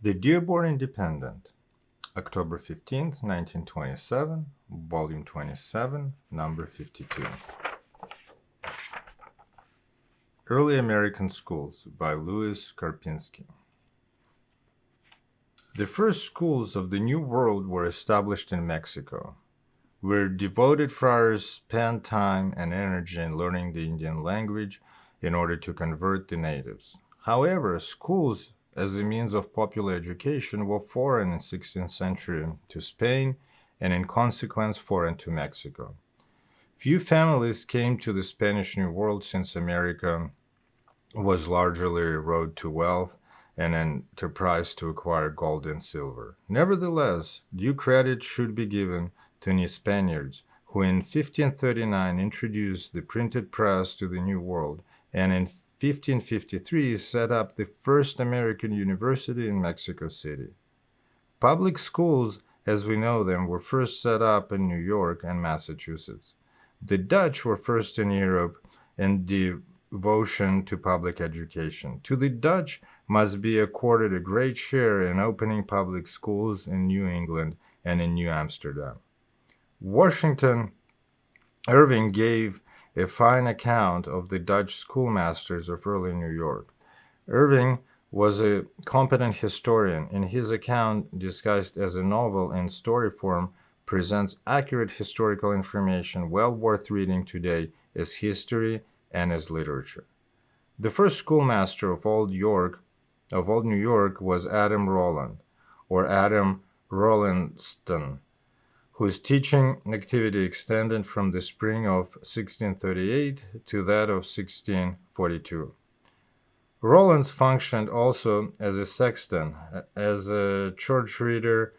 The Dearborn Independent, October 15th, 1927, Volume 27, Number 52. Early American Schools by Louis Karpinski. The first schools of the New World were established in Mexico, where devoted friars spent time and energy in learning the Indian language in order to convert the natives. However, schools as a means of popular education were foreign in 16th century to Spain and in consequence foreign to Mexico. Few families came to the Spanish New World since America was largely a road to wealth and an enterprise to acquire gold and silver. Nevertheless, due credit should be given to New Spaniards, who in 1539 introduced the printed press to the New World, and in 1553 set up the first American university in Mexico City. Public schools, as we know them, were first set up in New York and Massachusetts. The Dutch were first in Europe in devotion to public education. To the Dutch must be accorded a great share in opening public schools in New England and in New Amsterdam. Washington Irving gave a fine account of the Dutch schoolmasters of early New York. Irving was a competent historian. In his account, disguised as a novel in story form, presents accurate historical information well worth reading today as history and as literature. The first schoolmaster of old New York was Adam Rowland, or Adam Rowlandston, whose teaching activity extended from the spring of 1638 to that of 1642. Rowlands functioned also as a sexton, as a church reader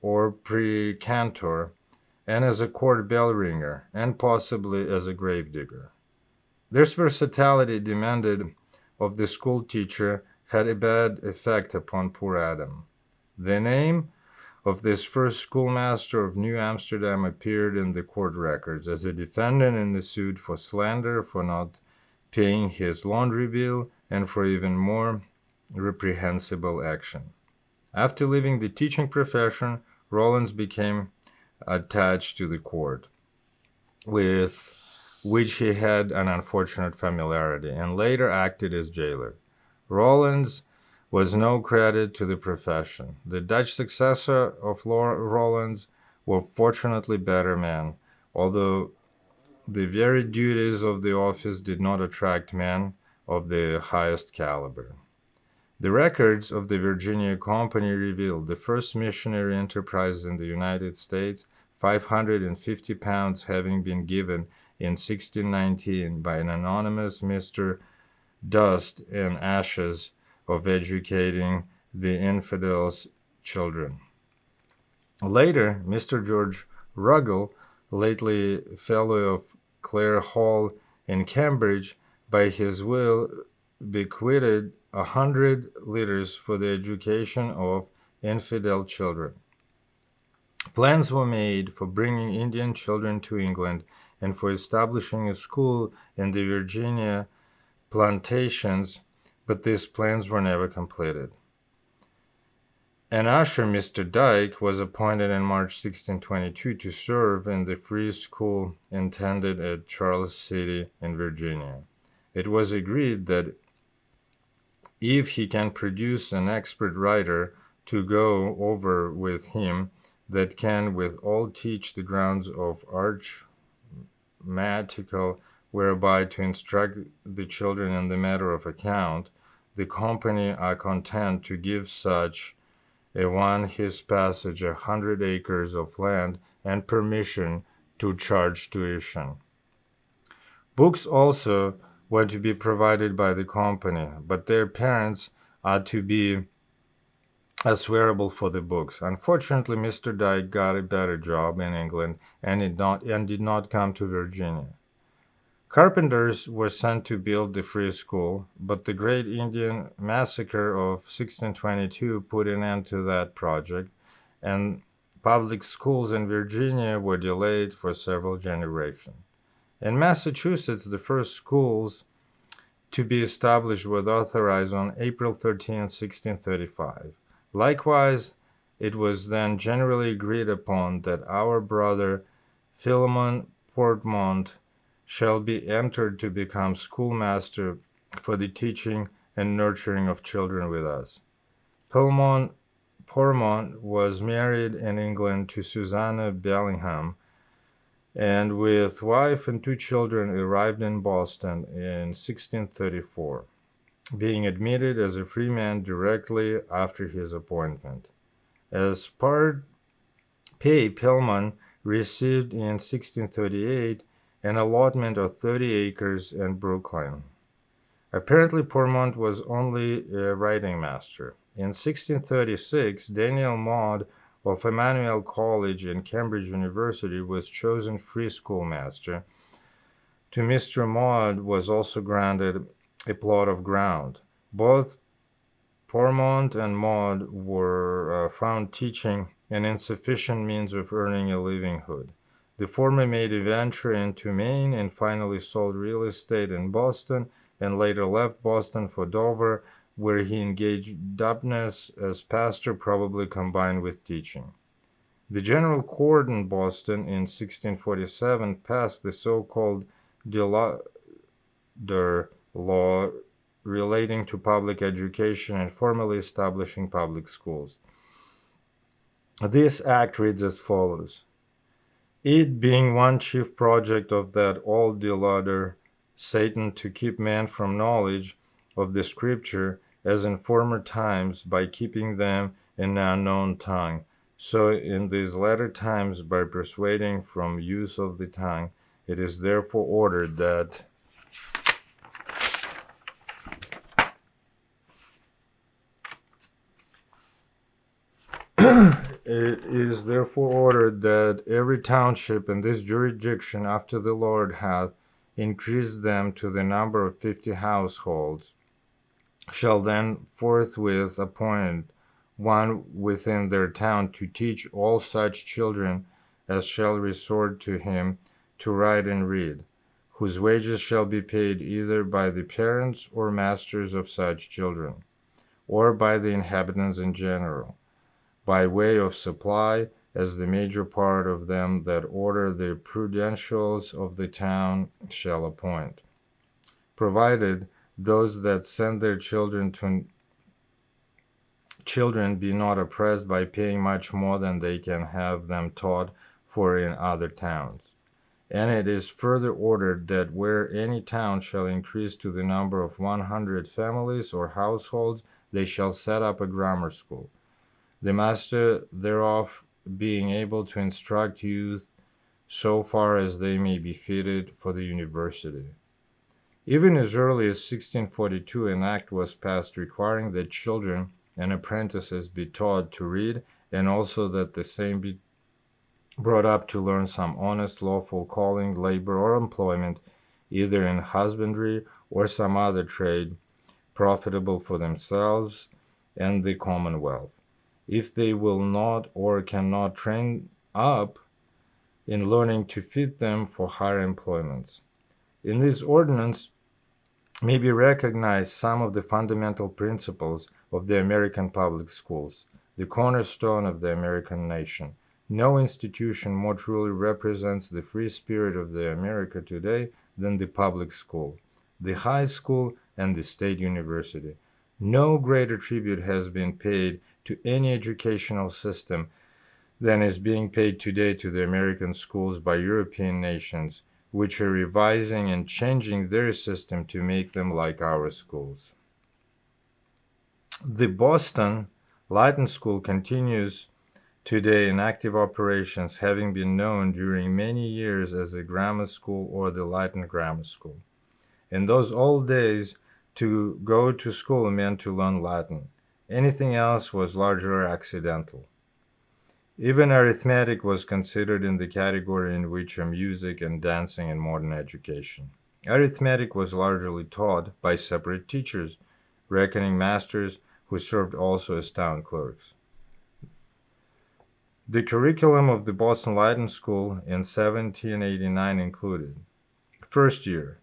or precentor, and as a court bell ringer, and possibly as a gravedigger. This versatility demanded of the school teacher had a bad effect upon poor Adam. The name of this first schoolmaster of New Amsterdam appeared in the court records as a defendant in the suit for slander, for not paying his laundry bill, and for even more reprehensible action. After leaving the teaching profession, Rowlands became attached to the court, with which he had an unfortunate familiarity, and later acted as jailer. Rowlands was no credit to the profession. The Dutch successor of Lord Rowlands were fortunately better men, although the very duties of the office did not attract men of the highest caliber. The records of the Virginia Company revealed the first missionary enterprise in the United States, 550 pounds having been given in 1619 by an anonymous Mr. Dust and Ashes of educating the infidels' children. Later, Mr. George Ruggles, lately Fellow of Clare Hall in Cambridge, by his will bequeathed 100 litres for the education of infidel children. Plans were made for bringing Indian children to England and for establishing a school in the Virginia plantations, but these plans were never completed. An usher, Mr. Dyke, was appointed in March 1622 to serve in the free school intended at Charles City in Virginia. It was agreed that if he can produce an expert writer to go over with him that can withal teach the grounds of arithmetical, whereby to instruct the children in the matter of account, the company are content to give such a one his passage 100 acres of land and permission to charge tuition. Books also were to be provided by the company, but their parents are to be swearable for the books. Unfortunately, Mr. Dyke got a better job in England and did not come to Virginia. Carpenters were sent to build the free school, but the great Indian massacre of 1622 put an end to that project, and public schools in Virginia were delayed for several generations. In Massachusetts, the first schools to be established were authorized on April 13, 1635. Likewise, it was then generally agreed upon that our brother Philemon Portmont shall be entered to become schoolmaster for the teaching and nurturing of children with us. Philemon Portmont was married in England to Susanna Bellingham, and with wife and 2 children arrived in Boston in 1634, being admitted as a free man directly after his appointment. As part pay, Pillman received in 1638 an allotment of 30 acres in Brooklyn. Apparently, Portmont was only a writing master. In 1636, Daniel Maud of Emmanuel College and Cambridge University was chosen free schoolmaster. To Mr. Maud was also granted a plot of ground. Both Portmont and Maud were found teaching an insufficient means of earning a livelihood. The former made a venture into Maine and finally sold real estate in Boston and later left Boston for Dover, where he engaged Dubness as pastor, probably combined with teaching. The General Court in Boston in 1647 passed the so-called Delaware law relating to public education and formally establishing public schools. This act reads as follows: It being one chief project of that old deluder, Satan, to keep man from knowledge of the Scripture, as in former times, by keeping them in an unknown tongue, so in these latter times by persuading from use of the tongue, it is therefore ordered that every township in this jurisdiction, after the Lord hath increased them to the number of 50 households, shall then forthwith appoint one within their town to teach all such children as shall resort to him to write and read, whose wages shall be paid either by the parents or masters of such children, or by the inhabitants in general, by way of supply, as the major part of them that order the prudentials of the town shall appoint, provided those that send their children be not oppressed by paying much more than they can have them taught for in other towns. And it is further ordered that where any town shall increase to the number of 100 families or households, they shall set up a grammar school, the master thereof being able to instruct youth so far as they may be fitted for the university. Even as early as 1642, an act was passed requiring that children and apprentices be taught to read, and also that the same be brought up to learn some honest, lawful calling, labor, or employment, either in husbandry or some other trade, profitable for themselves and the commonwealth, if they will not or cannot train up in learning to fit them for higher employments. In this ordinance may be recognized some of the fundamental principles of the American public schools, the cornerstone of the American nation. No institution more truly represents the free spirit of the America today than the public school, the high school, and the state university. No greater tribute has been paid to any educational system than is being paid today to the American schools by European nations, which are revising and changing their system to make them like our schools. The Boston Latin School continues today in active operations, having been known during many years as a grammar school or the Latin grammar school. In those old days, to go to school meant to learn Latin. Anything else was largely accidental. Even arithmetic was considered in the category in which are music and dancing in modern education. Arithmetic was largely taught by separate teachers, reckoning masters who served also as town clerks. The curriculum of the Boston Latin School in 1789 included: first year,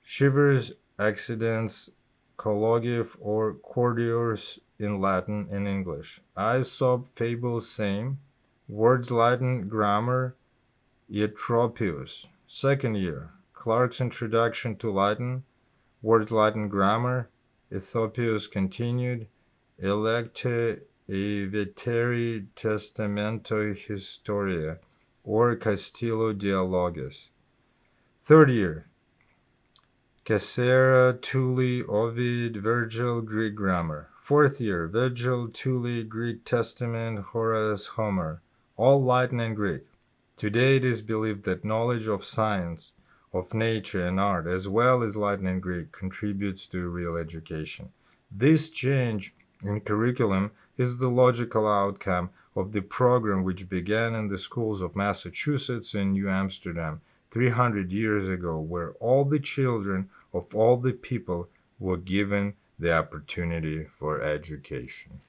Shivers, Accidents, Colloquium or Courtiers in Latin and English. Aesop fables same. Words Latin grammar Eutropius. Second year. Clarke's introduction to Latin. Words Latin grammar Aesopus continued. Electe e veteri testamento historia or Castillo dialogus. Third year. Caesarea, Tully, Ovid, Virgil, Greek grammar. Fourth year, Virgil, Tully, Greek Testament, Horace, Homer, all Latin and Greek. Today it is believed that knowledge of science, of nature and art, as well as Latin and Greek, contributes to real education. This change in curriculum is the logical outcome of the program which began in the schools of Massachusetts and New Amsterdam 300 years ago, where all the children of all the people were given the opportunity for education.